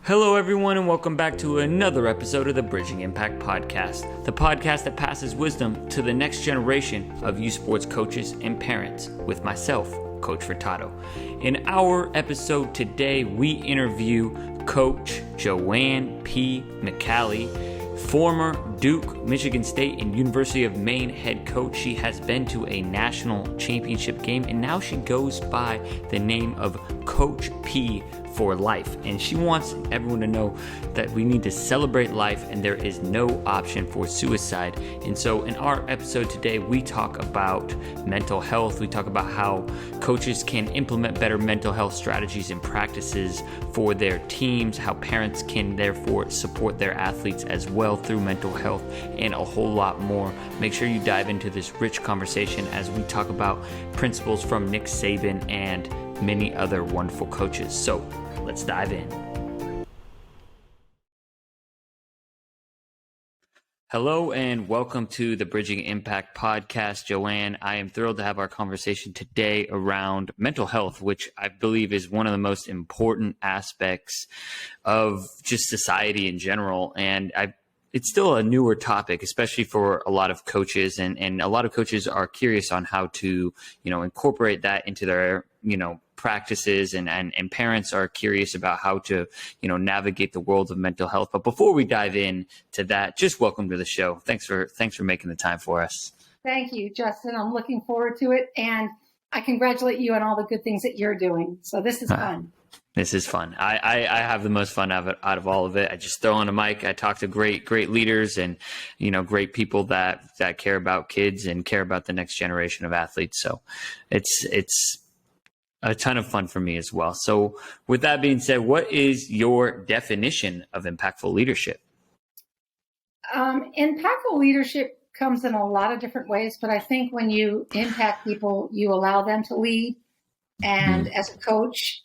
Hello, everyone, and welcome back to another episode of the Bridging Impact Podcast, the podcast that passes wisdom to the next generation of youth sports coaches and parents with myself, Coach Furtado. In our episode today, we interview Coach Joanne P. McCallie, former Duke, Michigan State, and University of Maine head coach. She has been to a national championship game, and now she goes by the name of CoachP for life. And she wants everyone to know that we need to celebrate life and there is no option for suicide. And so in our episode today, we talk about mental health. We talk about how coaches can implement better mental health strategies and practices for their teams, how parents can therefore support their athletes as well through mental health, and a whole lot more. Make sure you dive into this rich conversation as we talk about principles from Nick Saban and many other wonderful coaches. So let's dive in. Hello and welcome to the Bridging Impact Podcast. Joanne, I am thrilled to have our conversation today around mental health, which I believe is one of the most important aspects of just society in general. And it's still a newer topic, especially for a lot of coaches, and a lot of coaches are curious on how to, incorporate that into their, practices, and parents are curious about how to, navigate the world of mental health. But before we dive in to that, just welcome to the show. Thanks for making the time for us. Thank you, Justin. I'm looking forward to it. And I congratulate you on all the good things that you're doing. So this is fun. This is fun. I have the most fun out of all of it. I just throw on a mic. I talk to great leaders and, great people that care about kids and care about the next generation of athletes. So it's a ton of fun for me as well. So with that being said, what is your definition of impactful leadership? Impactful leadership comes in a lot of different ways, but I think when you impact people, you allow them to lead. And as a coach,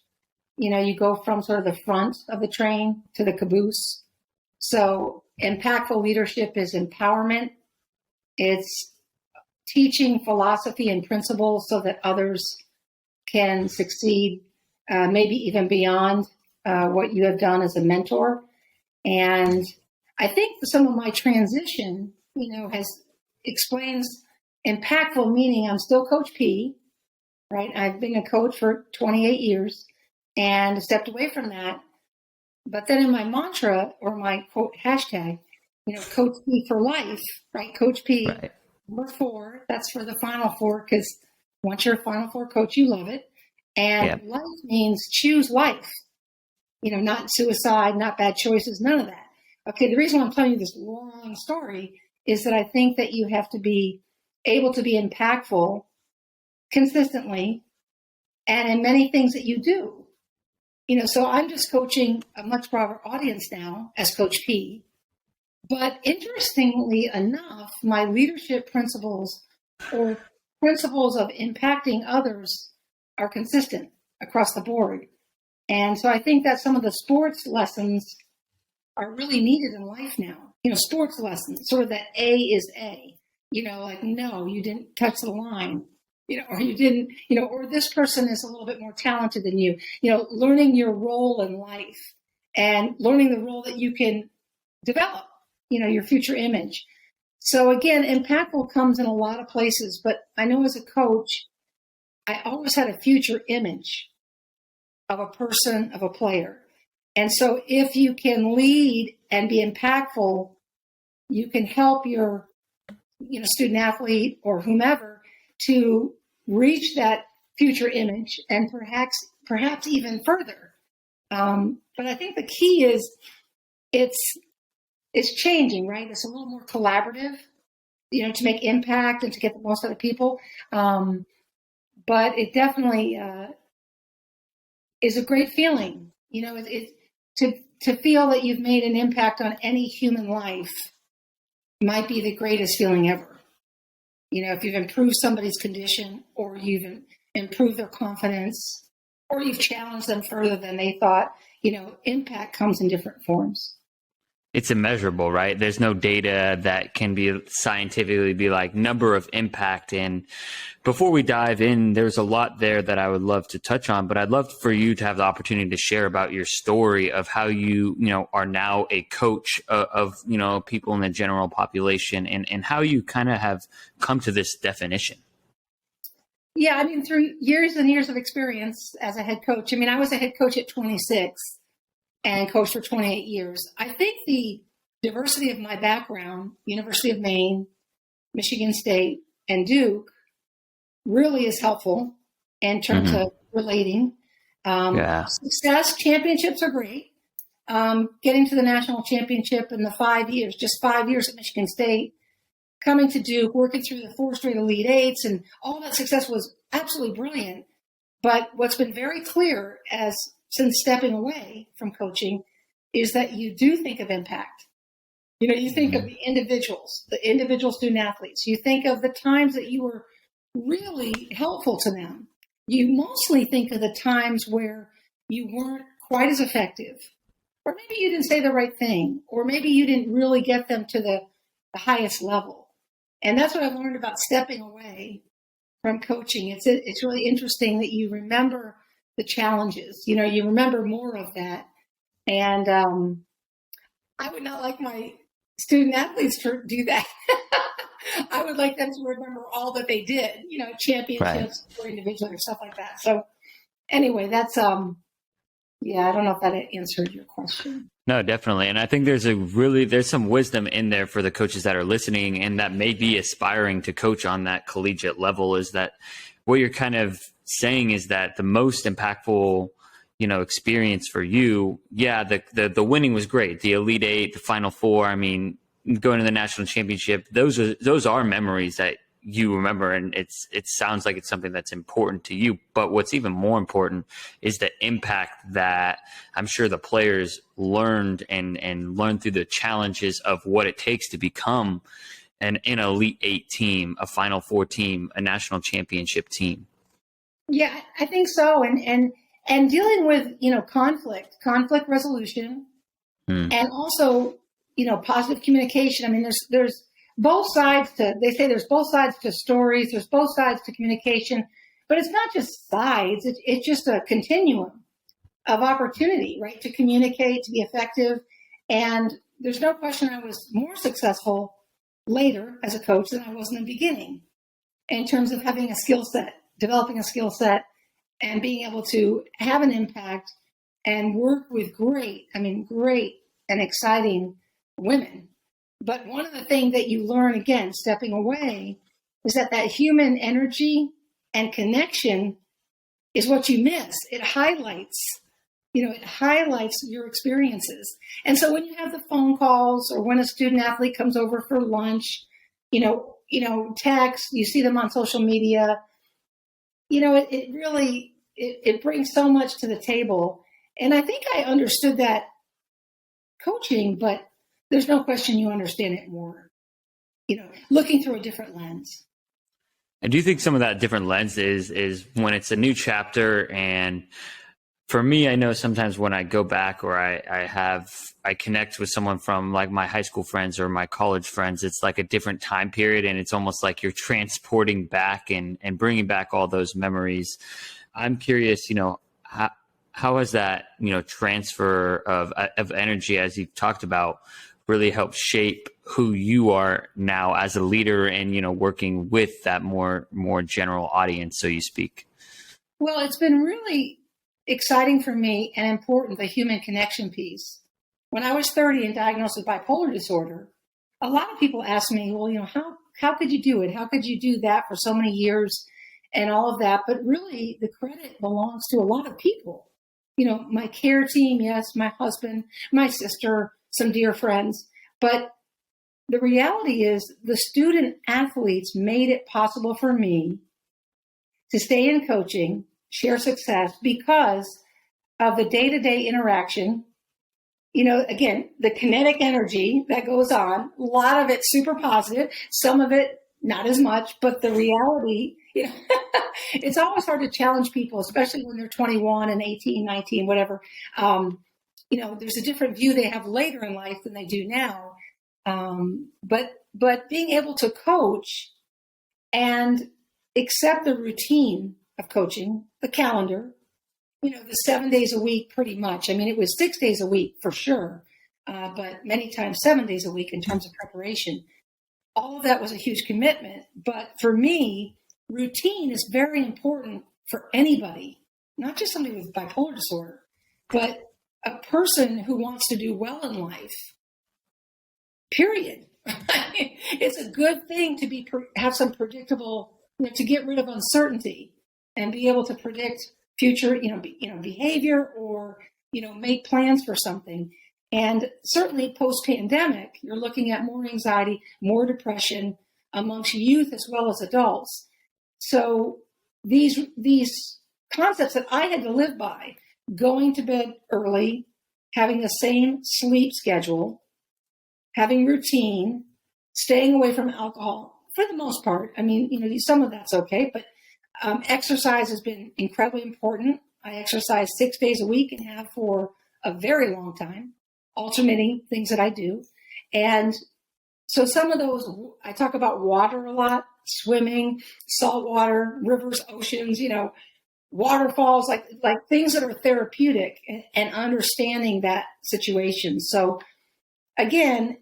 you go from sort of the front of the train to the caboose. So impactful leadership is empowerment. It's teaching philosophy and principles so that others can succeed, maybe even beyond what you have done as a mentor. And I think some of my transition, explains impactful, meaning I'm still Coach P, right? I've been a coach for 28 years. And stepped away from that. But then in my mantra or my quote hashtag, Coach P for life, right? Coach P, right. Number 4, that's for the Final Four, because once you're a Final Four coach, you love it. And life means choose life, not suicide, not bad choices, none of that. Okay, the reason why I'm telling you this long story is that I think that you have to be able to be impactful consistently and in many things that you do. So I'm just coaching a much broader audience now as Coach P. But interestingly enough, my leadership principles or principles of impacting others are consistent across the board. And so I think that some of the sports lessons are really needed in life now. Sports lessons, sort of that A is A. No, you didn't touch the line. Or you didn't, or this person is a little bit more talented than you, learning your role in life and learning the role that you can develop, your future image. So again, impactful comes in a lot of places, but I know as a coach, I always had a future image of a person, of a player. And so if you can lead and be impactful, you can help your, student athlete or whomever to reach that future image and perhaps even further. But I think the key is it's changing, right? It's a little more collaborative, to make impact and to get the most out of people. But it definitely is a great feeling, to feel that you've made an impact on any human life might be the greatest feeling ever. If you've improved somebody's condition or you've improved their confidence or you've challenged them further than they thought, impact comes in different forms. It's immeasurable, right? There's no data that can be scientifically be like number of impact. And before we dive in, there's a lot there that I would love to touch on, but I'd love for you to have the opportunity to share about your story of how you are now a coach of people in the general population, and how you kind of have come to this definition. Yeah, I mean, through years and years of experience as a head coach. I mean, I was a head coach at 26 and coached for 28 years. I think the diversity of my background, University of Maine, Michigan State, and Duke, really is helpful in terms of relating. Success, championships are great. Getting to the national championship in the 5 years, just 5 years at Michigan State, coming to Duke, working through the 4 straight Elite Eights, and all that success was absolutely brilliant. But what's been very clear since stepping away from coaching is that you do think of impact. You think of the individual student athletes. You think of the times that you were really helpful to them. You mostly think of the times where you weren't quite as effective, or maybe you didn't say the right thing, or maybe you didn't really get them to the highest level. And that's what I've learned about stepping away from coaching. It's really interesting that you remember the challenges. You remember more of that. And I would not like my student athletes to do that. I would like them to remember all that they did, championships or individually or stuff like that. So anyway, that's, I don't know if that answered your question. No, definitely. And I think there's some wisdom in there for the coaches that are listening and that may be aspiring to coach on that collegiate level, is that what you're kind of saying is that the most impactful, experience for you, the winning was great. The Elite Eight, the Final Four, I mean, going to the national championship, those are memories that you remember, and it sounds like it's something that's important to you. But what's even more important is the impact that I'm sure the players learned and learned through the challenges of what it takes to become an Elite Eight team, a Final Four team, a national championship team. Yeah, I think so. And dealing with, conflict resolution, and also, positive communication. I mean, there's both sides they say there's both sides to stories, there's both sides to communication, but it's not just sides, it's just a continuum of opportunity, right? To communicate, to be effective. And there's no question I was more successful later as a coach than I was in the beginning in terms of having a skill set, developing a skill set, and being able to have an impact and work with great and exciting women. But one of the things that you learn, again, stepping away, is that human energy and connection is what you miss. It highlights your experiences. And so when you have the phone calls, or when a student athlete comes over for lunch, text, you see them on social media, it really brings so much to the table. And I think I understood that coaching, but there's no question you understand it more, looking through a different lens. I do think some of that different lens is when it's a new chapter. And for me, I know sometimes when I go back, or I connect with someone from like my high school friends or my college friends, it's like a different time period, and it's almost like you're transporting back and bringing back all those memories. I'm curious, how has that, transfer of energy, as you've talked about, really helped shape who you are now as a leader and, working with that more general audience, so you speak? Well, it's been really exciting for me and important, the human connection piece. When I was 30 and diagnosed with bipolar disorder, a lot of people asked me, well, how could you do it? How could you do that for so many years and all of that? But really, the credit belongs to a lot of people. My care team, yes, my husband, my sister, some dear friends. But the reality is the student athletes made it possible for me to stay in coaching, share success, because of the day-to-day interaction. Again, the kinetic energy that goes on, a lot of it super positive, some of it not as much, but the reality, it's always hard to challenge people, especially when they're 21 and 18, 19, whatever. there's a different view they have later in life than they do now. But being able to coach and accept the routine of coaching, the calendar, the 7 days a week, pretty much. I mean, it was 6 days a week for sure, but many times 7 days a week in terms of preparation. All of that was a huge commitment. But for me, routine is very important for anybody, not just somebody with bipolar disorder, but a person who wants to do well in life, period. It's a good thing to have some predictable, to get rid of uncertainty and be able to predict future, behavior or, make plans for something. And certainly post-pandemic, you're looking at more anxiety, more depression amongst youth as well as adults. So these concepts that I had to live by, going to bed early, having the same sleep schedule, having routine, staying away from alcohol for the most part. I mean, some of that's okay, but exercise has been incredibly important. I exercise 6 days a week and have for a very long time, alternating things that I do. And so some of those, I talk about water a lot, swimming, salt water, rivers, oceans, waterfalls, like things that are therapeutic and understanding that situation. So again,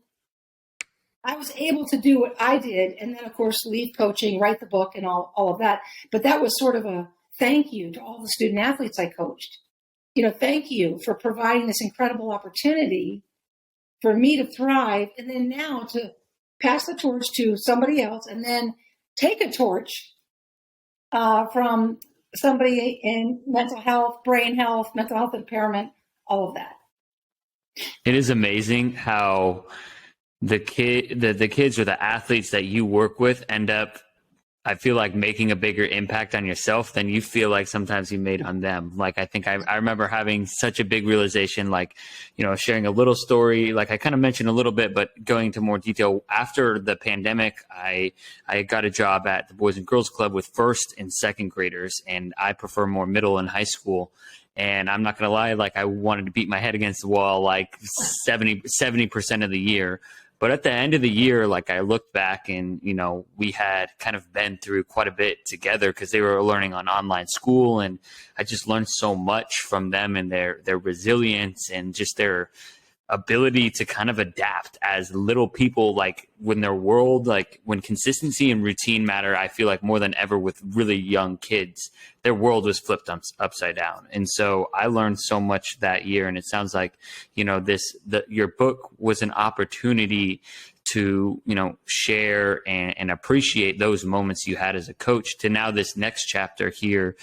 I was able to do what I did. And then of course, lead coaching, write the book and all of that. But that was sort of a thank you to all the student athletes I coached. Thank you for providing this incredible opportunity for me to thrive. And then now to pass the torch to somebody else and then take a torch from somebody in mental health, brain health, mental health impairment, all of that. It is amazing how the kids or the athletes that you work with end up, I feel like, making a bigger impact on yourself than you feel like sometimes you made on them. Like, I think I remember having such a big realization, like, sharing a little story, like I kind of mentioned a little bit, but going into more detail. After the pandemic, I got a job at the Boys and Girls Club with first and second graders, and I prefer more middle and high school. And I'm not going to lie, like I wanted to beat my head against the wall like 70% of the year. But at the end of the year, like I looked back and, we had kind of been through quite a bit together because they were learning on online school. And I just learned so much from them and their resilience and just their ability to kind of adapt as little people, like when their world, like when consistency and routine matter, I feel like more than ever with really young kids, their world was flipped upside down. And so I learned so much that year. And it sounds like, your book was an opportunity to, share and appreciate those moments you had as a coach to now this next chapter here,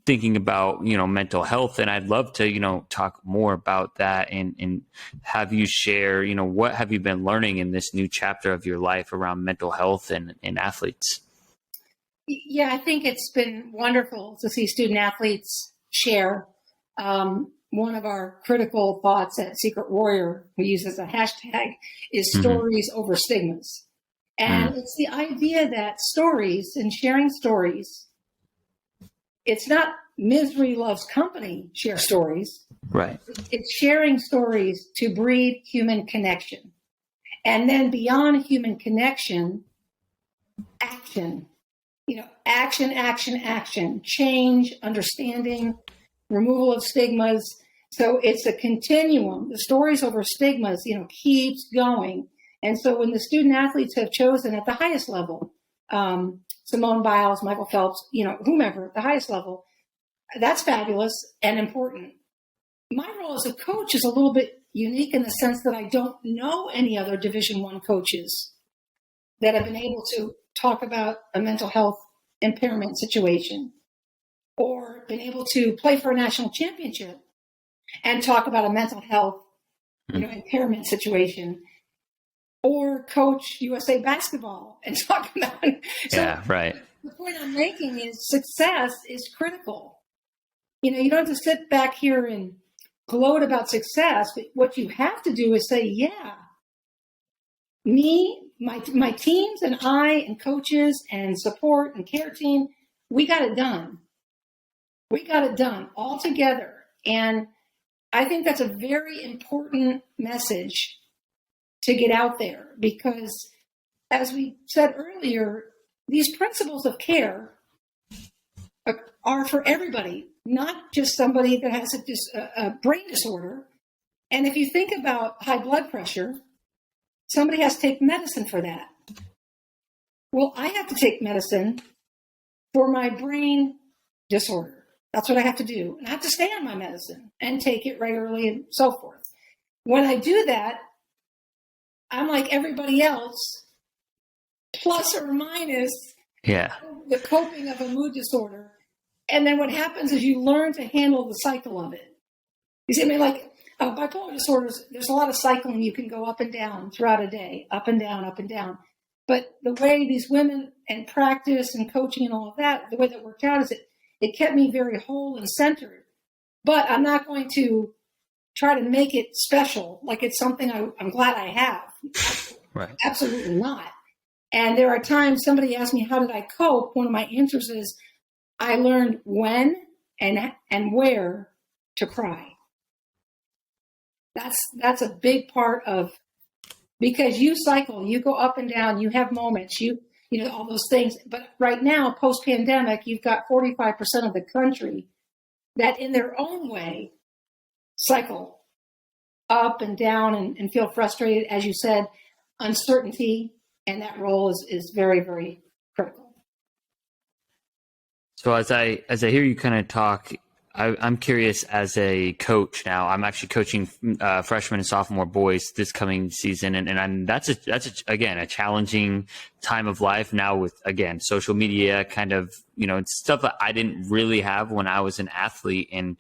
thinking about, mental health. And I'd love to, talk more about that and have you share, what have you been learning in this new chapter of your life around mental health and athletes? Yeah, I think it's been wonderful to see student athletes share. One of our critical thoughts at Secret Warrior, we use as a hashtag, is stories over stigmas. And it's the idea that stories and sharing stories, it's not misery loves company, share stories. Right. It's sharing stories to breed human connection. And then beyond human connection, action. Action, change, understanding, removal of stigmas. So it's a continuum. The stories over stigmas, keeps going. And so when the student athletes have chosen at the highest level, Simone Biles, Michael Phelps, whomever at the highest level, that's fabulous and important. My role as a coach is a little bit unique in the sense that I don't know any other Division I coaches that have been able to talk about a mental health impairment situation or been able to play for a national championship and talk about a mental health impairment situation or coach USA basketball and talk about it. So yeah, right. The point I'm making is success is critical. You don't have to sit back here and gloat about success, but what you have to do is say, yeah, me, my teams and I and coaches and support and care team, we got it done. We got it done all together. And I think that's a very important message to get out there because, as we said earlier, these principles of care are for everybody, not just somebody that has a brain disorder. And if you think about high blood pressure, somebody has to take medicine for that. Well, I have to take medicine for my brain disorder. That's what I have to do. And I have to stay on my medicine and take it regularly and so forth. When I do that, I'm like everybody else, plus or minus the coping of a mood disorder. And then what happens is you learn to handle the cycle of it. You see, I mean, like bipolar disorders, there's a lot of cycling. You can go up and down throughout a day, up and down, up and down. But the way these women and practice and coaching and all of that, the way that worked out is it kept me very whole and centered. But I'm not going to try to make it special, like it's something I'm glad I have. Right. Absolutely not. And there are times somebody asks me, how did I cope? One of my answers is, I learned when and where to cry. That's a big part of, because you cycle, you go up and down, you have moments, you know, all those things. But right now, post-pandemic, you've got 45% of the country that in their own way cycle up and down and feel frustrated, as you said, uncertainty, and that role is very, very critical. So as I hear you kind of talk, I'm curious as a coach now. I'm actually coaching freshman and sophomore boys this coming season, and that's again a challenging time of life now with, again, social media kind of, you know, it's stuff that I didn't really have when I was an athlete. And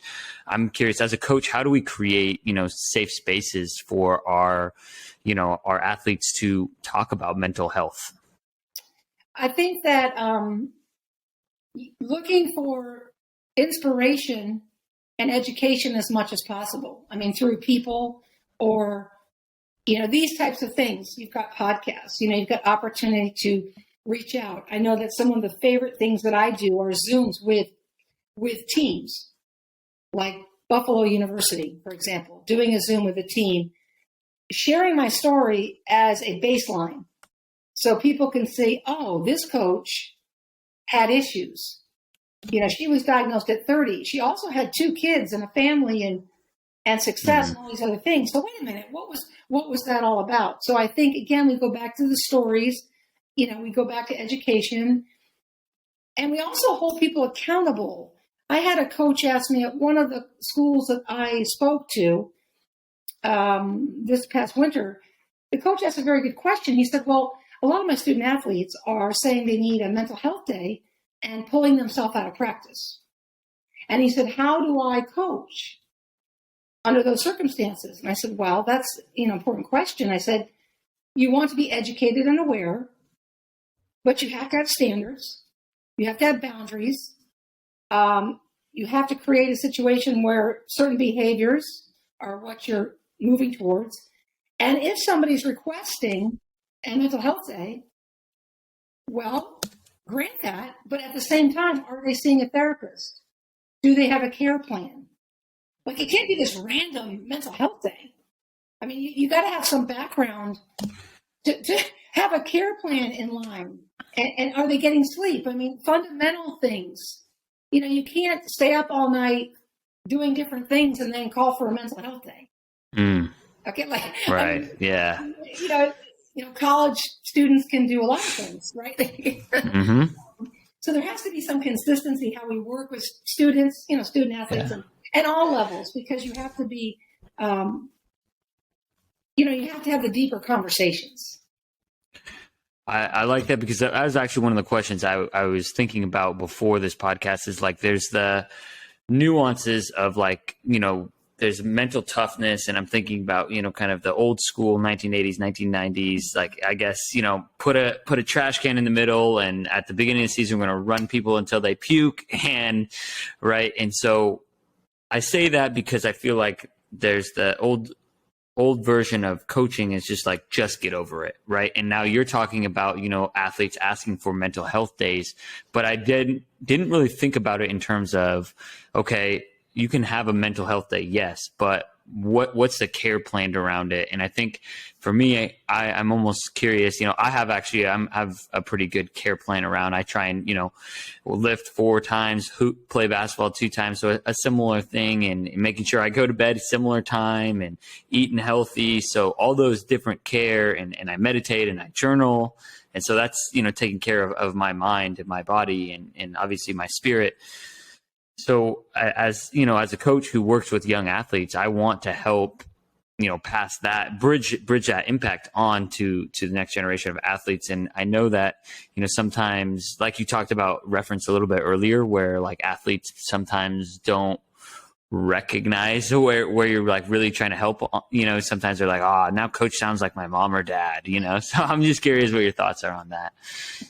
I'm curious as a coach, how do we create, you know, safe spaces for our athletes to talk about mental health? I think that looking for inspiration and education as much as possible. I mean, through people or, you know, these types of things. You've got podcasts, you know, you've got opportunity to reach out. I know that some of the favorite things that I do are Zooms with teams, like Buffalo University, for example, doing a Zoom with a team, sharing my story as a baseline so people can see, oh, this coach had issues. You know, she was diagnosed at 30. She also had 2 kids and a family and success and all these other things. So wait a minute, what was that all about? So I think, again, we go back to the stories, you know, we go back to education, and we also hold people accountable. I had a coach ask me at one of the schools that I spoke to this past winter. The coach asked a very good question. He said, well, a lot of my student athletes are saying they need a mental health day and pulling themselves out of practice. And he said, how do I coach under those circumstances? And I said, well, that's an important question. I said, you want to be educated and aware, but you have to have standards. You have to have boundaries. You have to create a situation where certain behaviors are what you're moving towards. And if somebody's requesting a mental health day, well, grant that, but at the same time, are they seeing a therapist? Do they have a care plan? Like, it can't be this random mental health day. I mean, you got to have some background to have a care plan in line. And are they getting sleep? I mean, fundamental things. You know, you can't stay up all night doing different things and then call for a mental health day. Okay, like, right, I mean, yeah. You know, college students can do a lot of things, right? So there has to be some consistency how we work with students, you know, student athletes and all levels, because you have to be, you have to have the deeper conversations. I like that, because that was actually one of the questions I was thinking about before this podcast is, like, there's the nuances of, like, you know, there's mental toughness, and I'm thinking about, you know, kind of the old school 1980s, 1990s, like, I guess, you know, put a trash can in the middle, and at the beginning of the season, we're going to run people until they puke, and right. And so I say that because I feel like there's the old version of coaching is just like, just get over it. Right. And now you're talking about, you know, athletes asking for mental health days, but I didn't really think about it in terms of, okay, you can have a mental health day, yes, but what's the care planned around it? And I think for me, I'm almost curious, I have a pretty good care plan around. I try and, lift 4 times, play basketball 2 times. So a similar thing, and making sure I go to bed a similar time and eating healthy. So all those different care, and I meditate and I journal. And so that's, taking care of my mind and my body and obviously my spirit. So as a coach who works with young athletes, I want to help, pass that bridge that impact on to the next generation of athletes. And I know that, sometimes, like you talked about, reference a little bit earlier, where like athletes sometimes don't recognize where you're like really trying to help. Sometimes they're like, oh, now coach sounds like my mom or dad, so I'm just curious what your thoughts are on that.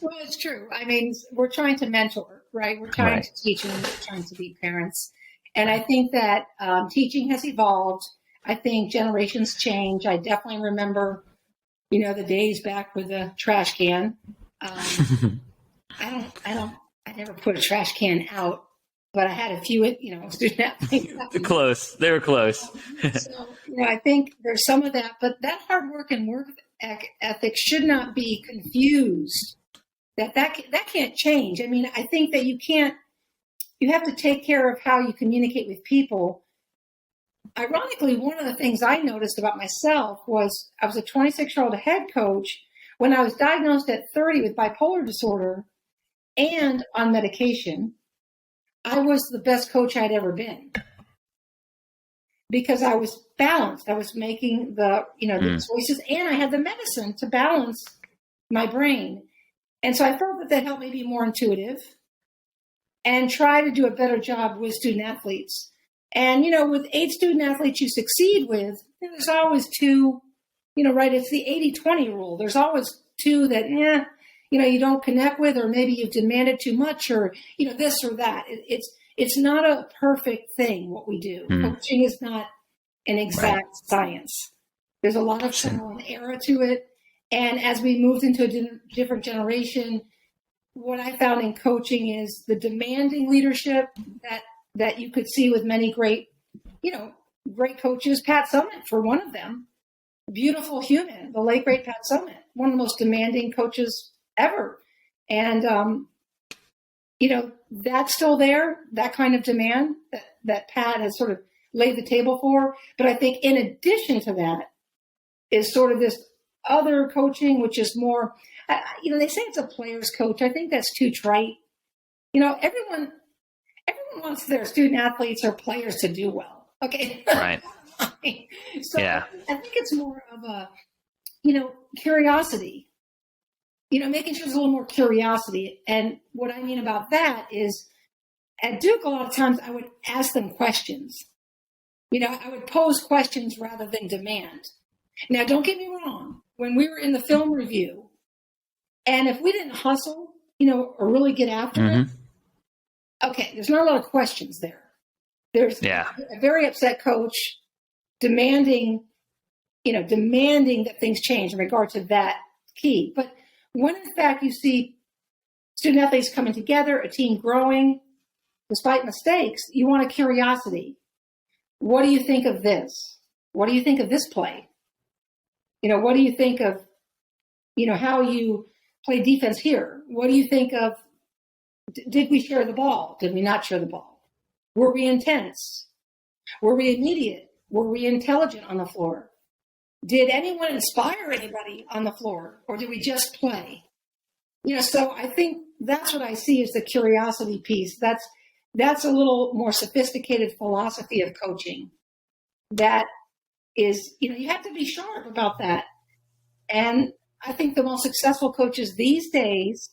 Well, it's true. I mean, we're trying to mentor, right? We're trying to teach, and we're trying to be parents. And I think that teaching has evolved. I think generations change. I definitely remember, the days back with the trash can. I never put a trash can out, but I had a few, student athletes. They were close. So, I think there's some of that, but that hard work and work ethic should not be confused. That can't change. I mean, I think that you have to take care of how you communicate with people. Ironically, one of the things I noticed about myself was I was a 26-year-old head coach when I was diagnosed at 30 with bipolar disorder and on medication. I was the best coach I'd ever been because I was balanced. I was making the choices, and I had the medicine to balance my brain. And so I felt that helped me be more intuitive and try to do a better job with student athletes. And, with 8 student athletes you succeed with, there's always 2, right? It's the 80-20 rule. There's always 2 that, you don't connect with, or maybe you've demanded too much, or, this or that. It's not a perfect thing, what we do. Coaching is not an exact science. There's a lot of trial and error to it. And as we moved into a different generation, what I found in coaching is the demanding leadership that you could see with many great coaches. Pat Summitt, for one of them, beautiful human, the late great Pat Summitt, one of the most demanding coaches ever. And, that's still there, that kind of demand that Pat has sort of laid the table for. But I think in addition to that is sort of this other coaching, which is more, they say it's a player's coach. I think that's too trite. Everyone wants their student athletes or players to do well. Okay. Right. So yeah. I think it's more of a, curiosity, making sure there's a little more curiosity. And what I mean about that is at Duke, a lot of times I would ask them questions. I would pose questions rather than demand. Now, don't get me wrong. When we were in the film review, and if we didn't hustle, or really get after it, okay, there's not a lot of questions there. There's a very upset coach demanding that things change in regard to that key. But when in fact you see student athletes coming together, a team growing, despite mistakes, you want a curiosity. What do you think of this? What do you think of this play? What do you think of, how you play defense here? What do you think of, did we share the ball? Did we not share the ball? Were we intense? Were we immediate? Were we intelligent on the floor? Did anyone inspire anybody on the floor, or did we just play? So I think that's what I see as the curiosity piece. That's a little more sophisticated philosophy of coaching. That is, you have to be sharp about that. And I think the most successful coaches these days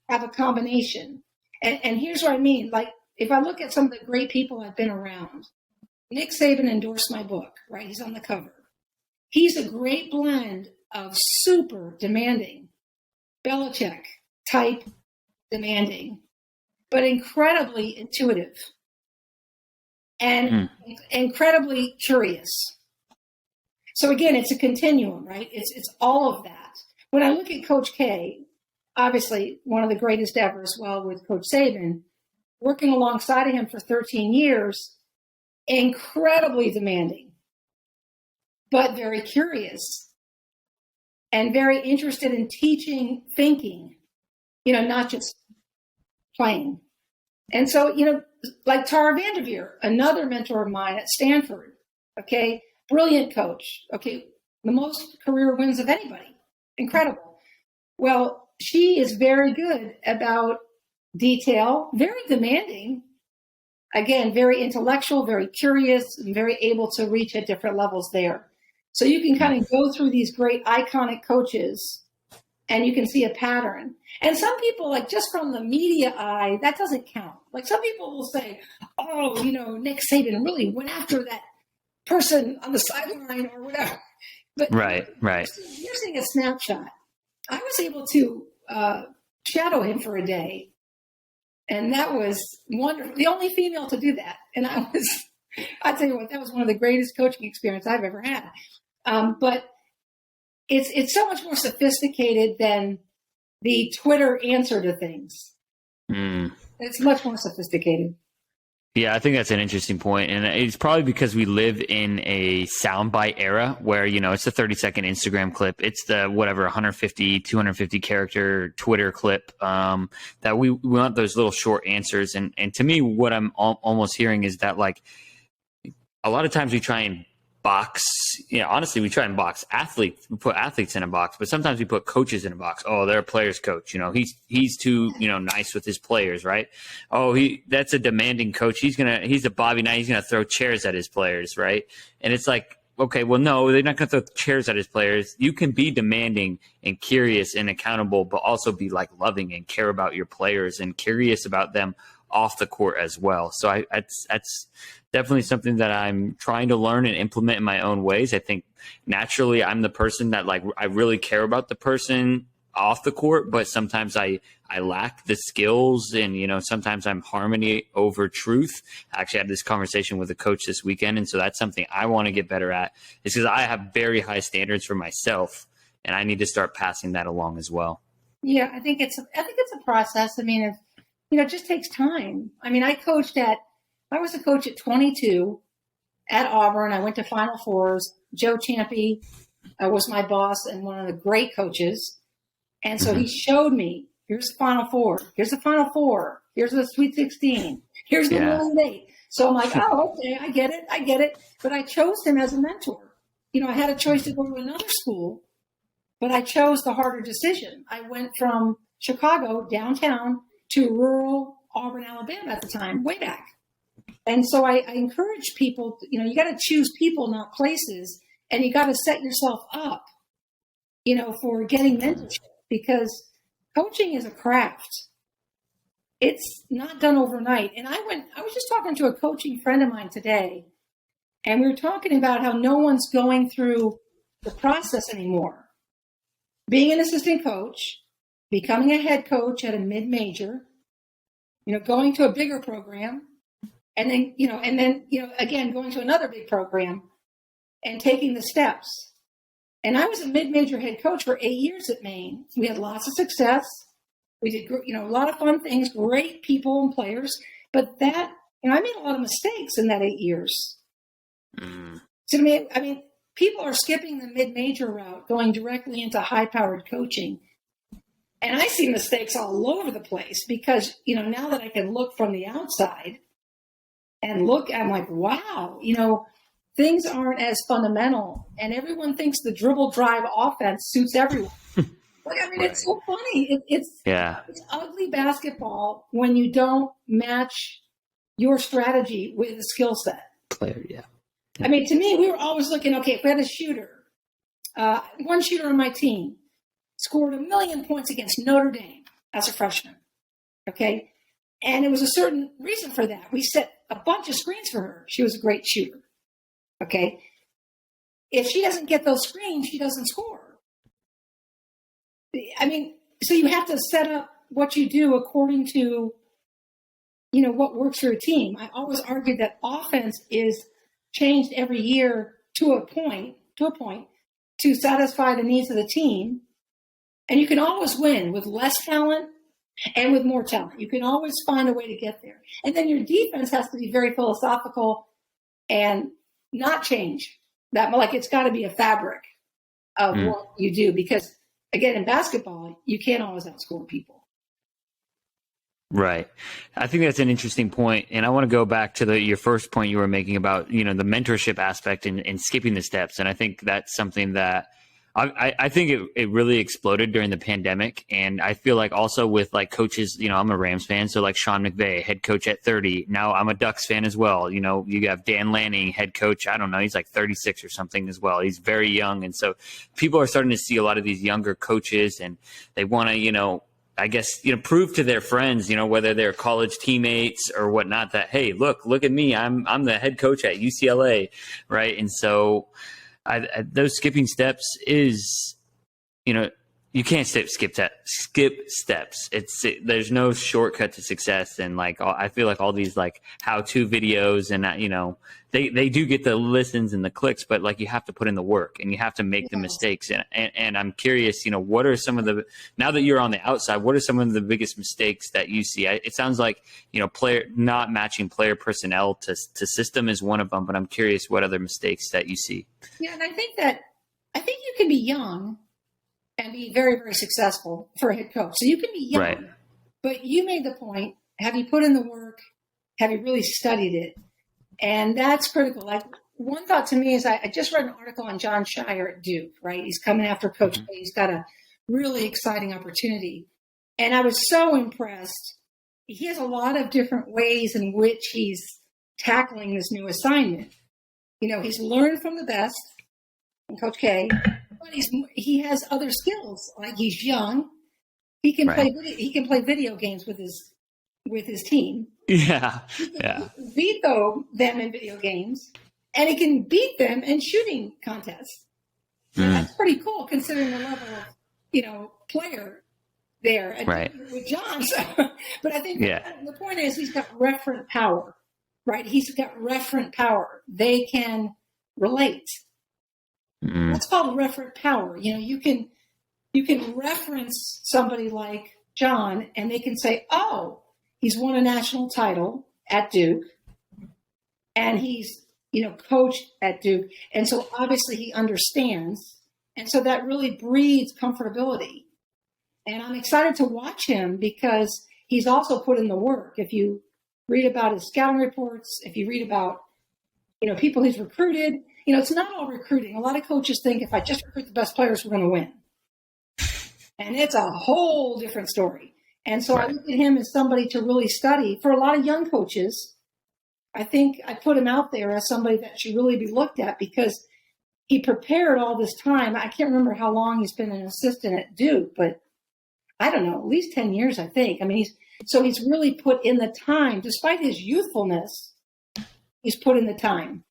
have a combination. And here's what I mean. Like, if I look at some of the great people I've been around, Nick Saban endorsed my book, right? He's on the cover. He's a great blend of super demanding, Belichick type demanding, but incredibly intuitive and incredibly curious. So again, it's a continuum, right? It's all of that. When I look at Coach K, obviously one of the greatest ever as well with Coach Saban, working alongside of him for 13 years, incredibly demanding, but very curious and very interested in teaching thinking, not just playing. And so, like Tara Vanderveer, another mentor of mine at Stanford, okay, brilliant coach, okay, the most career wins of anybody, incredible. Well, she is very good about detail, very demanding, again, very intellectual, very curious, and very able to reach at different levels there. So you can kind of go through these great iconic coaches and you can see a pattern. And some people, like just from the media eye, that doesn't count. Like some people will say, oh, Nick Saban really went after that person on the sideline or whatever. But right. You're seeing a snapshot. I was able to shadow him for a day. And that was wonderful. The only female to do that. And I tell you what, that was one of the greatest coaching experiences I've ever had. But it's so much more sophisticated than the Twitter answer to things. It's much more sophisticated. Yeah, I think that's an interesting point. And it's probably because we live in a soundbite era where, it's a 30-second Instagram clip. It's the 150, 250 character Twitter clip that we want those little short answers. And to me, what I'm almost hearing is that, like, a lot of times we try and box, honestly, we try and box athletes. We put athletes in a box, but sometimes we put coaches in a box. Oh, they're a player's coach. He's too, nice with his players, right? Oh, that's a demanding coach. He's a Bobby Knight. He's going to throw chairs at his players, right? And it's like, okay, well, no, they're not going to throw chairs at his players. You can be demanding and curious and accountable, but also be like loving and care about your players and curious about them off the court as well. So that's definitely something that I'm trying to learn and implement in my own ways. I think naturally I'm the person that, like, I really care about the person off the court, but sometimes I lack the skills and, sometimes I'm harmony over truth. I actually had this conversation with a coach this weekend. And so that's something I want to get better at, is because I have very high standards for myself and I need to start passing that along as well. Yeah, I think it's a process. I mean, it just takes time. I mean, I was a coach at 22 at Auburn. I went to Final Fours. Joe Champy was my boss and one of the great coaches. And so he showed me, here's the Final Four. Here's the Final Four. Here's the Sweet 16. Here's the Elite Eight. So I'm like, oh, okay, I get it. But I chose him as a mentor. I had a choice to go to another school, but I chose the harder decision. I went from Chicago downtown to rural Auburn, Alabama at the time, way back. And so I encourage people, you got to choose people, not places, and you got to set yourself up, for getting mentorship, because coaching is a craft. It's not done overnight. And I was just talking to a coaching friend of mine today, and we were talking about how no one's going through the process anymore. Being an assistant coach, becoming a head coach at a mid-major, going to a bigger program, and then, again, going to another big program and taking the steps. And I was a mid-major head coach for 8 years at Maine. We had lots of success. We did, a lot of fun things, great people and players. But I made a lot of mistakes in that 8 years. So I mean, people are skipping the mid-major route, going directly into high-powered coaching. And I see mistakes all over the place because, now that I can look from the outside and I'm like, wow, things aren't as fundamental. And everyone thinks the dribble drive offense suits everyone. It's so funny. It's ugly basketball when you don't match your strategy with a skill set. Player, yeah. I mean, to me, we were always looking, okay, if we had a shooter, one shooter on my team scored 1 million points against Notre Dame as a freshman, okay? And it was a certain reason for that. We set a bunch of screens for her. She was a great shooter, okay? If she doesn't get those screens, she doesn't score. I mean, so you have to set up what you do according to, what works for a team. I always argued that offense is changed every year to a point to satisfy the needs of the team. And you can always win with less talent and with more talent. You can always find a way to get there. And then your defense has to be very philosophical and not change that. Like, it's got to be a fabric of what you do, because again, in basketball, you can't always outscore people. Right. I think that's an interesting point. And I want to go back to your first point you were making about, the mentorship aspect and skipping the steps. And I think that's something that I think it really exploded during the pandemic. And I feel like also with like coaches, I'm a Rams fan. So like Sean McVay, head coach at 30. Now I'm a Ducks fan as well. You have Dan Lanning, head coach. I don't know. He's like 36 or something as well. He's very young. And so people are starting to see a lot of these younger coaches, and they want to, I guess, prove to their friends, whether they're college teammates or whatnot, that, hey, look at me. I'm the head coach at UCLA. Right. And so those skipping steps is, you can't skip steps. There's no shortcut to success. And like, I feel like all these like how-to videos and they do get the listens and the clicks, but like you have to put in the work and you have to make the mistakes. And I'm curious, what are some of now that you're on the outside, what are some of the biggest mistakes that you see? It sounds like, player not matching player personnel to system is one of them, but I'm curious what other mistakes that you see. Yeah. And I think you can be young and be very, very successful for a head coach. So you can be young, right, but you made the point. Have you put in the work? Have you really studied it? And that's critical. Like, one thought to me is I just read an article on John Shire at Duke, right? He's coming after Coach P. He's got a really exciting opportunity. And I was so impressed. He has a lot of different ways in which he's tackling this new assignment. He's learned from the best, from Coach K, but he has other skills. Like, he's young. He can play video games with his team. Yeah. He can veto them in video games, and he can beat them in shooting contests. And that's pretty cool considering the level of, player there. And with John. But I think the point is he's got referent power, right? He's got referent power. They can relate. That's called referent power. You can reference somebody like John, and they can say, oh, he's won a national title at Duke, and he's, coached at Duke. And so obviously he understands. And so that really breeds comfortability. And I'm excited to watch him because he's also put in the work. If you read about his scouting reports, if you read about, people he's recruited, it's not all recruiting. A lot of coaches think if I just recruit the best players, we're going to win. And it's a whole different story. And so I look at him as somebody to really study. For a lot of young coaches, I think I put him out there as somebody that should really be looked at because he prepared all this time. I can't remember how long he's been an assistant at Duke, but I don't know, at least 10 years, I think. I mean, he's really put in the time. Despite his youthfulness, he's put in the time.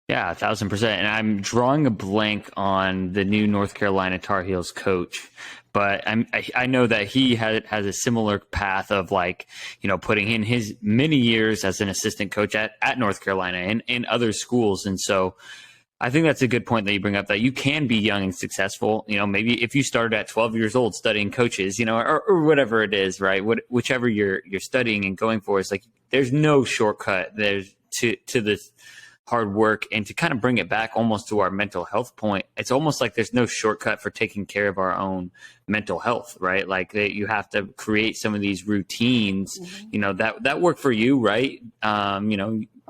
Yeah, 1,000%. And I'm drawing a blank on the new North Carolina Tar Heels coach, but I know that he has a similar path of like, putting in his many years as an assistant coach at North Carolina and in other schools. And so I think that's a good point that you bring up, that you can be young and successful. Maybe if you started at 12 years old studying coaches, or whatever it is, right? Whichever you're studying and going for, is like, there's no shortcut there's to this hard work. And to kind of bring it back almost to our mental health point, it's almost like there's no shortcut for taking care of our own mental health, right? Like you have to create some of these routines, that work for you, right?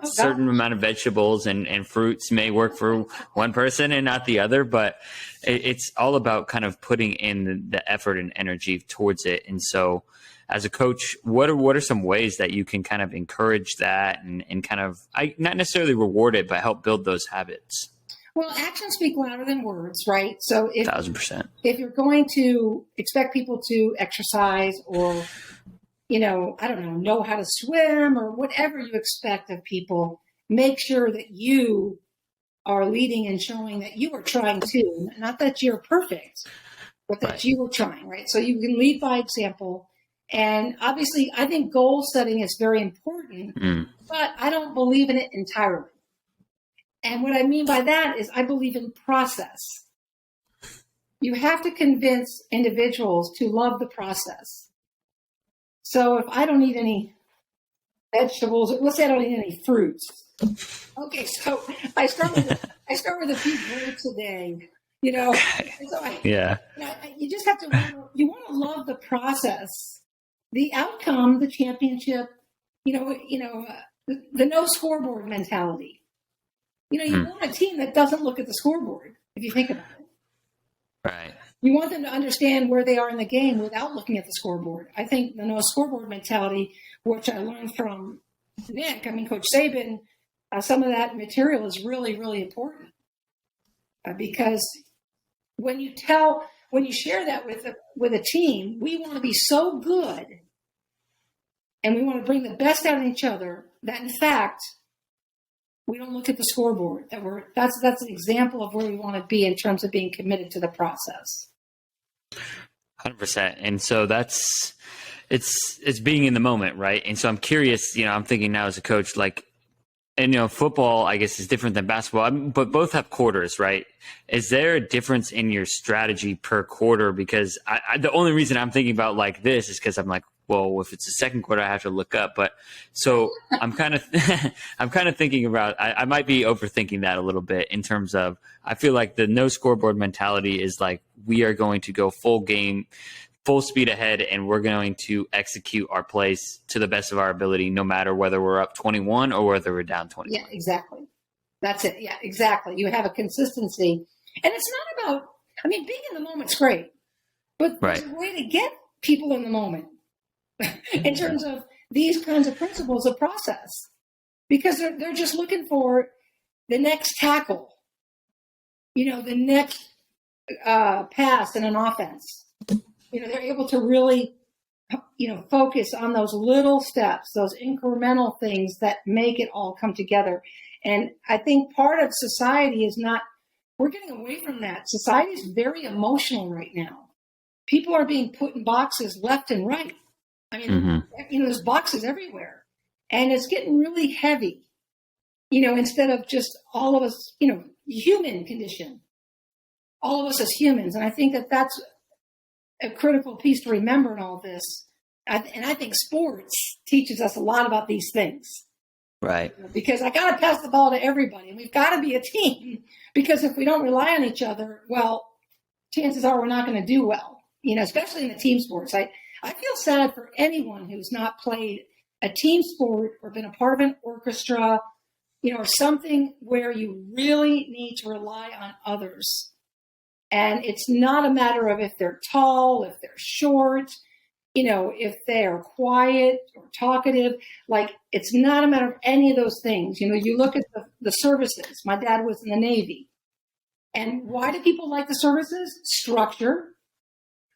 Certain amount of vegetables and fruits may work for one person and not the other, but it's all about kind of putting in the effort and energy towards it. And so as a coach, what are some ways that you can kind of encourage that and kind of, not necessarily reward it, but help build those habits? Well, actions speak louder than words, right? So 1,000%. If you're going to expect people to exercise or, I don't know how to swim or whatever you expect of people, make sure that you are leading and showing that you are trying too. Not that you're perfect, but that you are trying, right? So you can lead by example. And obviously, I think goal setting is very important, but I don't believe in it entirely. And what I mean by that is I believe in process. You have to convince individuals to love the process. So if I don't eat any vegetables. Let's say I don't eat any fruits. Okay, so I start with a few grapes a day. So Yeah. you just have to want to love the process, the outcome, the championship. The no scoreboard mentality. You want a team that doesn't look at the scoreboard. If you think about it, Right. you want them to understand where they are in the game without looking at the scoreboard. I think the no scoreboard mentality, which I learned from Nick, Coach Saban, some of that material is really, really important because when you share that with a team, we want to be so good and we want to bring the best out of each other that in fact we don't look at the scoreboard. That's an example of where we want to be in terms of being committed to the process. 100%. And so it's being in the moment, right? And so I'm curious, I'm thinking now as a coach, football, I guess, is different than basketball, but both have quarters, right? Is there a difference in your strategy per quarter? Because the only reason I'm thinking about like this is because I'm like, well, if it's the second quarter, I have to look up. But so I'm kind of thinking about, I might be overthinking that a little bit in terms of, I feel like the no scoreboard mentality is like, we are going to go full game, full speed ahead, and we're going to execute our plays to the best of our ability, no matter whether we're up 21 or whether we're down 21. Yeah, exactly. That's it. Yeah, exactly. You have a consistency. And it's not about, being in the moment's great, but there's a way to get people in the moment in terms of these kinds of principles of process, because they're just looking for the next tackle, the next pass in an offense. They're able to really, focus on those little steps, those incremental things that make it all come together. And I think part of society we're getting away from that. Society is very emotional right now. People are being put in boxes left and right. There's boxes everywhere. And it's getting really heavy, instead of just all of us, human condition, all of us as humans. And I think that's a critical piece to remember in all this. And I think sports teaches us a lot about these things. Right. Because I got to pass the ball to everybody. And we've got to be a team, because if we don't rely on each other, well, chances are we're not going to do well, especially in the team sports. I feel sad for anyone who's not played a team sport or been a part of an orchestra, or something where you really need to rely on others. And it's not a matter of if they're tall, if they're short, if they're quiet or talkative. Like, it's not a matter of any of those things. You look at the services. My dad was in the Navy. And why do people like the services? Structure.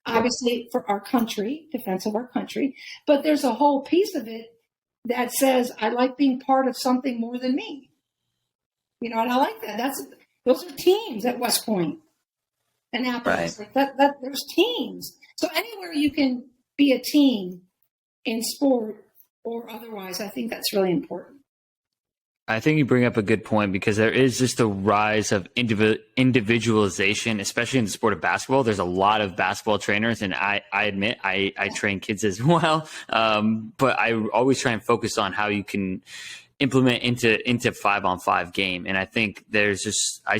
Obviously, for our country, defense of our country. But there's a whole piece of it that says, I like being part of something more than me. And I like that. Those are teams at West Point, Annapolis. Right. Like that there's teams. So anywhere you can be a team in sport or otherwise, I think that's really important. I think you bring up a good point, because there is just a rise of individualization, especially in the sport of basketball. There's a lot of basketball trainers, and I admit I train kids as well. But I always try and focus on how you can implement into 5-on-5 game. And I think there's just, I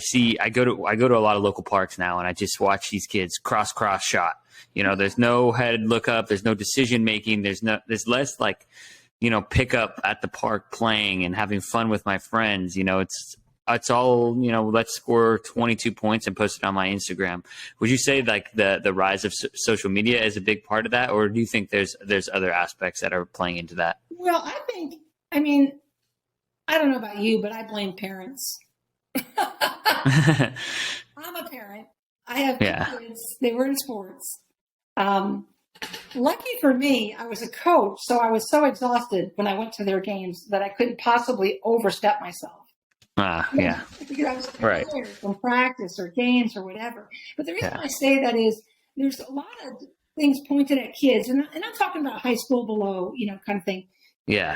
go to a lot of local parks now, and I just watch these kids cross shot. There's no head look up. There's no decision making. There's less like, pick up at the park playing and having fun with my friends. It's all, let's score 22 points and post it on my Instagram. Would you say like the rise of social media is a big part of that? Or do you think there's other aspects that are playing into that? Well, I don't know about you, but I blame parents. I'm a parent. I have two kids. They were in sports. Lucky for me, I was a coach, so I was so exhausted when I went to their games that I couldn't possibly overstep myself. Yeah. Because I was tired from practice or games or whatever. But the reason I say that is there's a lot of things pointed at kids, and I'm talking about high school below, kind of thing. Yeah.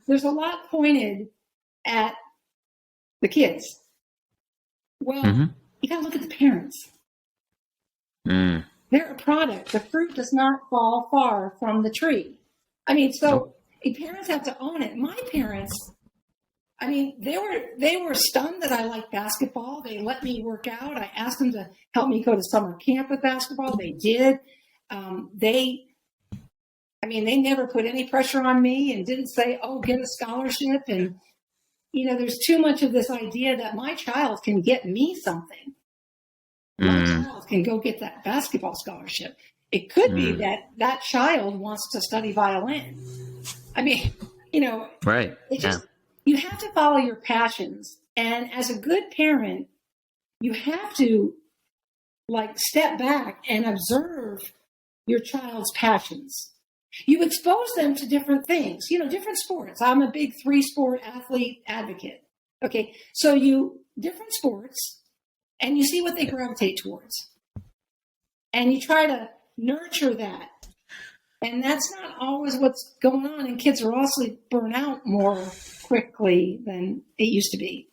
There's a lot pointed at the kids. Well, you got to look at the parents. They're a product. The fruit does not fall far from the tree. So Parents have to own it. My parents, I mean, they were stunned that I liked basketball. They let me work out. I asked them to help me go to summer camp with basketball. They did. They never put any pressure on me and didn't say, "Oh, get a scholarship." And there's too much of this idea that my child can get me something. My child can go get that basketball scholarship. It could be that child wants to study violin. I mean, right. You have to follow your passions. And as a good parent, you have to step back and observe your child's passions. You expose them to different things, different sports. I'm a big 3-sport athlete advocate. Okay. So different sports, and you see what they gravitate towards. And you try to nurture that. And that's not always what's going on. And kids are also burn out more quickly than it used to be.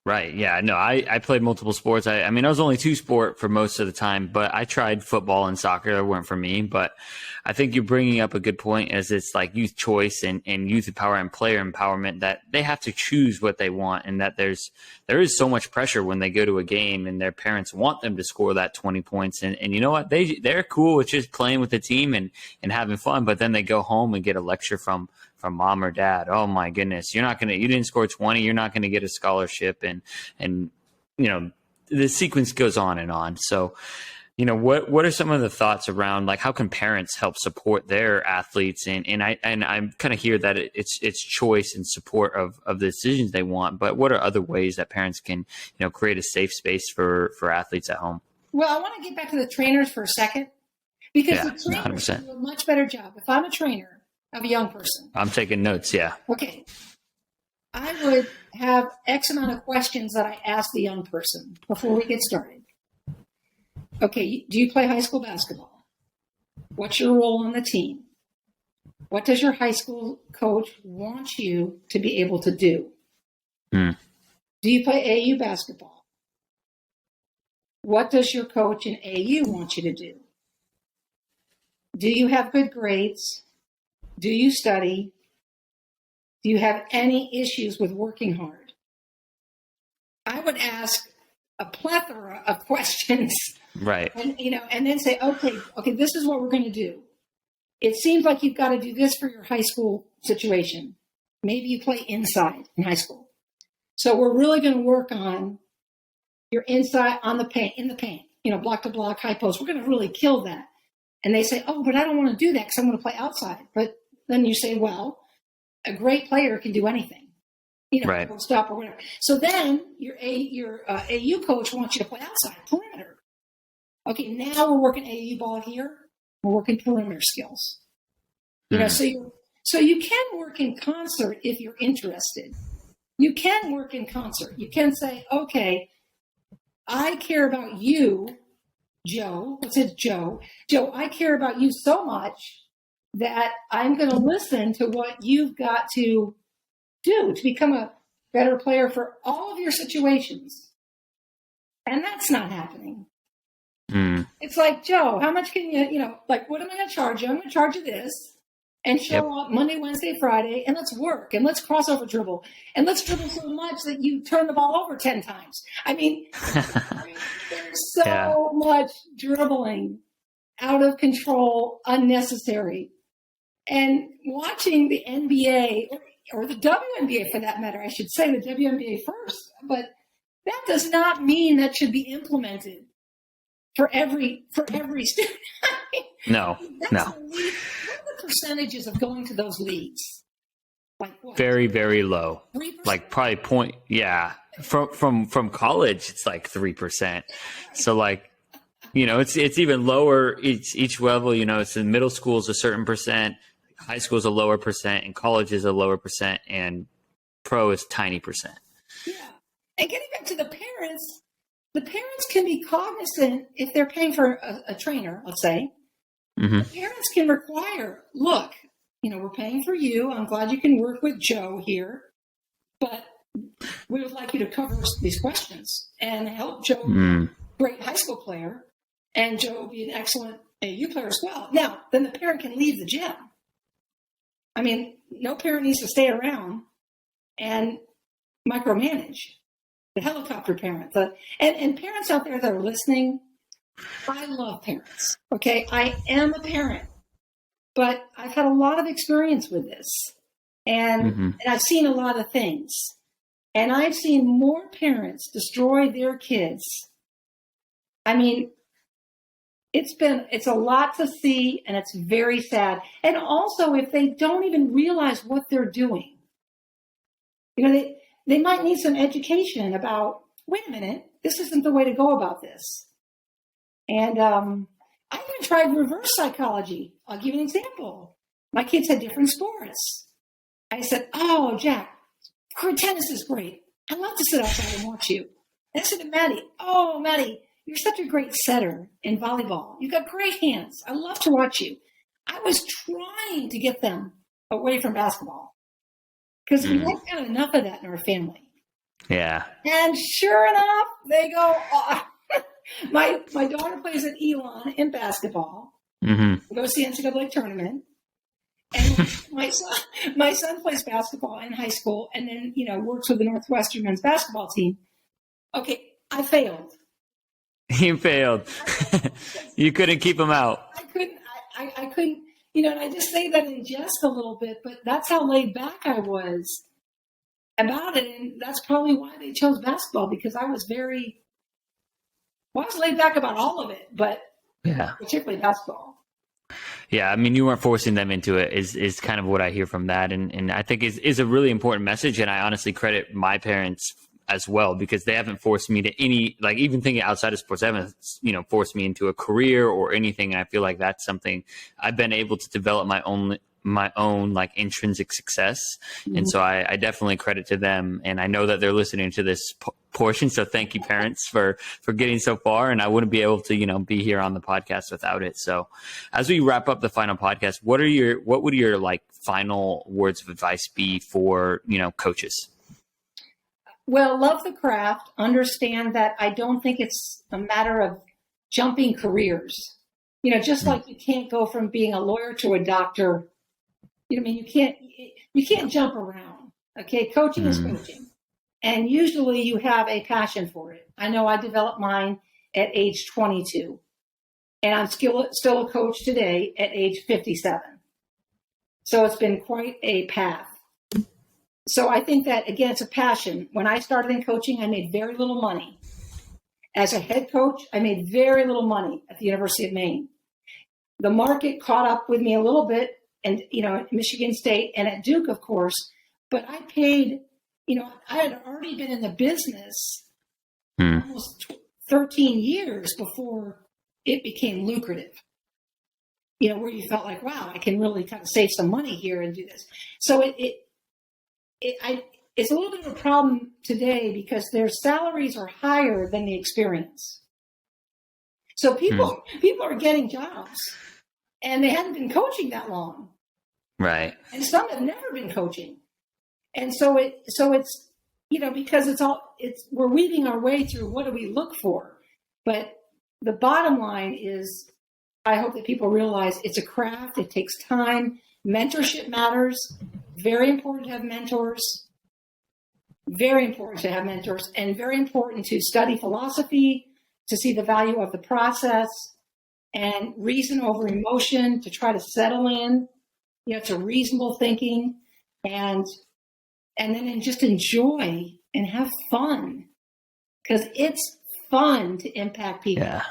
Right. Yeah. No, I played multiple sports. I was only 2-sport for most of the time, but I tried football and soccer. That weren't for me. But I think you're bringing up a good point, as it's like youth choice and youth empowerment and player empowerment, that they have to choose what they want, and that there is so much pressure when they go to a game and their parents want them to score that 20 points. And you know what? They're cool with just playing with the team and having fun, but then they go home and get a lecture from mom or dad. Oh my goodness, you didn't score 20, you're not going to get a scholarship. And the sequence goes on and on. So, what are some of the thoughts around how can parents help support their athletes? And I kind of hear that it's choice and support of the decisions they want, but what are other ways that parents can, create a safe space for athletes at home? Well, I want to get back to the trainers for a second, because the trainers 100%. do a much better job. If I'm a trainer of a young person. I'm taking notes. Yeah. Okay. I would have X amount of questions that I ask the young person before we get started. Okay. Do you play high school basketball? What's your role on the team? What does your high school coach want you to be able to do? Do you play AAU basketball? What does your coach in AAU want you to do? Do you have good grades? Do you study? Do you have any issues with working hard? I would ask a plethora of questions. Right. And then say, okay, this is what we're going to do. It seems like you've got to do this for your high school situation. Maybe you play inside in high school. So we're really going to work on your inside in the paint, block to block, high post. We're going to really kill that. And they say, oh, but I don't want to do that because I'm going to play outside. But then you say, well, a great player can do anything, right. Stop or whatever. So then your AU coach wants you to play outside, perimeter. Okay, now we're working AU ball here. We're working perimeter skills. So you can work in concert if you're interested. You can work in concert. You can say, okay, I care about you, Joe. Let's say Joe. Joe, I care about you so much that I'm going to listen to what you've got to do to become a better player for all of your situations. And that's not happening. It's like, Joe, how much can what am I going to charge you? I'm going to charge you this, and show up Monday, Wednesday, Friday, and let's work, and let's crossover dribble, and let's dribble so much that you turn the ball over 10 times. There's so much dribbling, out of control, unnecessary. And watching the NBA or the WNBA, for that matter, I should say the WNBA first, but that does not mean that should be implemented for every student. No. What are the percentages of going to those leagues? Like what? Very, very low. 3%? Like probably point. Yeah. From college, it's like 3%. So it's even lower each level. It's in middle school is a certain percent. High school is a lower percent, and college is a lower percent, and pro is tiny percent. Yeah. And getting back to the parents can be cognizant if they're paying for a trainer, let's say. The parents can require, look, we're paying for you. I'm glad you can work with Joe here, but we would like you to cover these questions and help Joe be a great high school player, and Joe be an excellent AU player as well. Now, then the parent can leave the gym. I mean, no parent needs to stay around and micromanage. The helicopter parent, and parents out there that are listening, I love parents. Okay, I am a parent, but I've had a lot of experience with this, and I've seen a lot of things, and I've seen more parents destroy their kids. I mean, it's a lot to see, and it's very sad. And also, if they don't even realize what they're doing, you know, they might need some education about, wait a minute, this isn't the way to go about this. And I even tried reverse psychology. I'll give you an example. My kids had different sports. I said, oh, Jack, tennis is great. I love to sit outside and watch you. And I said to Maddie, oh, Maddie, you're such a great setter in volleyball. You've got great hands. I love to watch you. I was trying to get them away from basketball because we had kind of enough of that in our family. Yeah. And sure enough, they go, oh. My daughter plays at Elon in basketball. Goes to the NCAA tournament. And my son plays basketball in high school and then, works with the Northwestern men's basketball team. Okay, I failed. You failed. You couldn't keep them out. I couldn't, and I just say that in jest a little bit, but that's how laid back I was about it. And that's probably why they chose basketball, because I was laid back about all of it, but particularly basketball. Yeah, I mean, you weren't forcing them into it is kind of what I hear from that. And I think is a really important message. And I honestly credit my parents as well, because they haven't forced me to even thinking outside of sports, they haven't, forced me into a career or anything. And I feel like that's something I've been able to develop my own like intrinsic success. And so I definitely credit to them. And I know that they're listening to this portion. So thank you, parents, for getting so far. And I wouldn't be able to, be here on the podcast without it. So as we wrap up the final podcast, what would your like final words of advice be for, coaches? Well, love the craft. Understand that I don't think it's a matter of jumping careers. Just like you can't go from being a lawyer to a doctor. You can't jump around. Okay, coaching is coaching, and usually you have a passion for it. I know I developed mine at age 22, and I'm still a coach today at age 57. So it's been quite a path. So I think that, again, it's a passion. When I started in coaching, I made very little money. As a head coach, I made very little money at the University of Maine. The market caught up with me a little bit, and at Michigan State and at Duke, of course. But I paid, I had already been in the business almost 13 years before it became lucrative. Where you felt like, wow, I can really kind of save some money here and do this. So it's a little bit of a problem today because their salaries are higher than the experience. So people are getting jobs, and they hadn't been coaching that long, right? And some have never been coaching, and so it's because we're weaving our way through what do we look for, but the bottom line is, I hope that people realize it's a craft. It takes time. Mentorship matters. Very important to have mentors. Very important to have mentors, and very important to study philosophy, to see the value of the process, and reason over emotion, to try to settle in, to reasonable thinking, and then just enjoy and have fun, because it's fun to impact people. Yeah.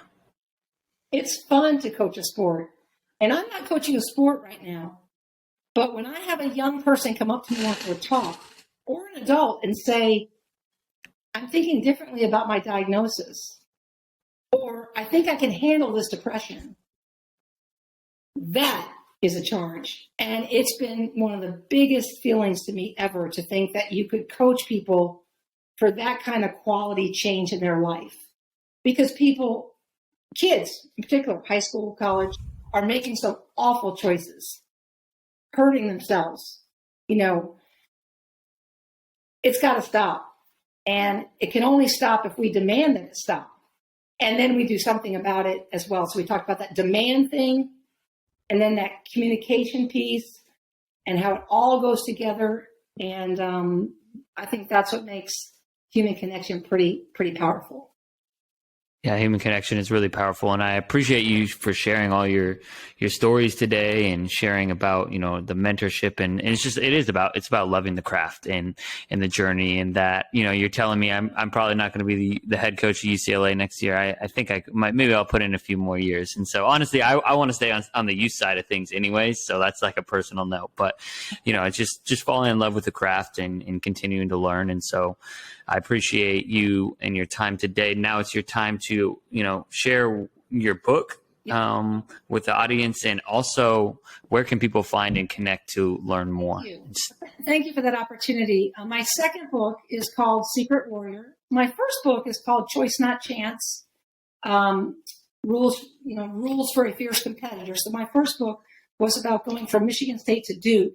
It's fun to coach a sport, and I'm not coaching a sport right now, but when I have a young person come up to me after a talk, or an adult, and say, I'm thinking differently about my diagnosis, or I think I can handle this depression, that is a charge. And it's been one of the biggest feelings to me ever, to think that you could coach people for that kind of quality change in their life. Because kids in particular, high school, college, are making some awful choices, hurting themselves. It's got to stop. And it can only stop if we demand that it stop. And then we do something about it as well. So we talked about that demand thing, and then that communication piece, and how it all goes together. And I think that's what makes human connection pretty powerful. Yeah, human connection is really powerful, and I appreciate you for sharing all your stories today and sharing about, you know, the mentorship, and it's about loving the craft and the journey, and that, you know, you're telling me I'm probably not going to be the head coach of UCLA next year. I think I might, maybe I'll put in a few more years, and so honestly, I want to stay on the youth side of things anyways, so that's like a personal note. But, you know, it's just falling in love with the craft and continuing to learn, and so I appreciate you and your time today. Now it's your time to, you know, share your book with the audience, and also where can people find and connect to learn more? Thank you for that opportunity. My second book is called Secret Warrior. My first book is called Choice Not Chance, Rules for a Fierce Competitor. So my first book was about going from Michigan State to Duke,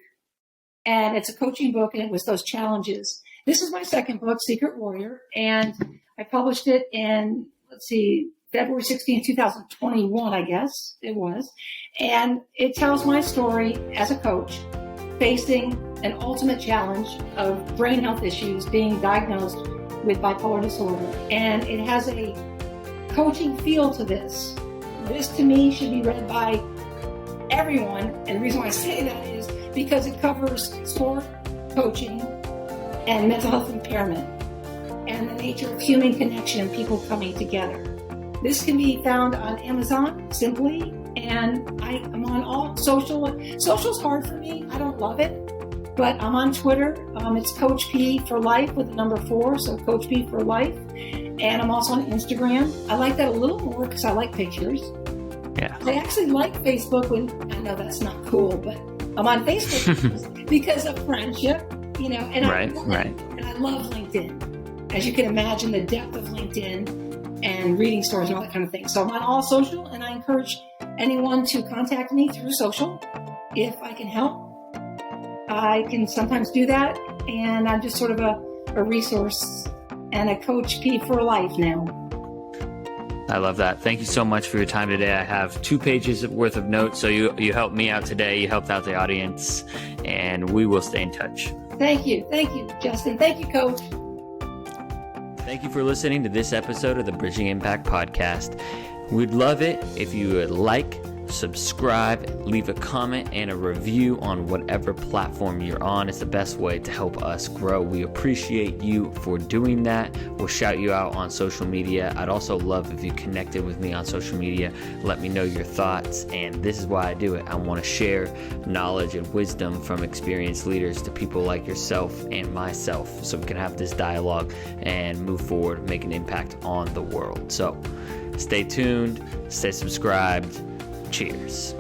and it's a coaching book, and it was those challenges. This is my second book, Secret Warrior, and I published it in, February 16, 2021, I guess it was. And it tells my story as a coach facing an ultimate challenge of brain health issues, being diagnosed with bipolar disorder. And it has a coaching feel to this. This, to me, should be read by everyone. And the reason why I say that is because it covers sport, coaching, and mental health impairment, and the nature of human connection and people coming together. This can be found on Amazon simply, and I'm on all social. Social's hard for me. I don't love it, but I'm on Twitter. It's CoachP for Life with the number 4, so CoachP for Life. And I'm also on Instagram. I like that a little more because I like pictures. Yeah. I actually like Facebook I know that's not cool, but I'm on Facebook because of friendship. You know, and I love LinkedIn. As you can imagine, the depth of LinkedIn and reading stories and all that kind of thing. So I'm on all social, and I encourage anyone to contact me through social if I can help. I can sometimes do that, and I'm just sort of a resource and a Coach P for life now. I love that. Thank you so much for your time today. I have 2 pages worth of notes, so you helped me out today. You helped out the audience, and we will stay in touch. Thank you, Justin. Thank you, Coach. Thank you for listening to this episode of the Bridging Impact Podcast. We'd love it if you would like, subscribe, leave a comment and a review on whatever platform you're on. It's the best way to help us grow. We appreciate you for doing that. We'll shout you out on social media. I'd also love if you connected with me on social media. Let me know your thoughts. And this is why I do it. I want to share knowledge and wisdom from experienced leaders to people like yourself and myself, so we can have this dialogue and move forward, make an impact on the world. So stay tuned, stay subscribed. Cheers.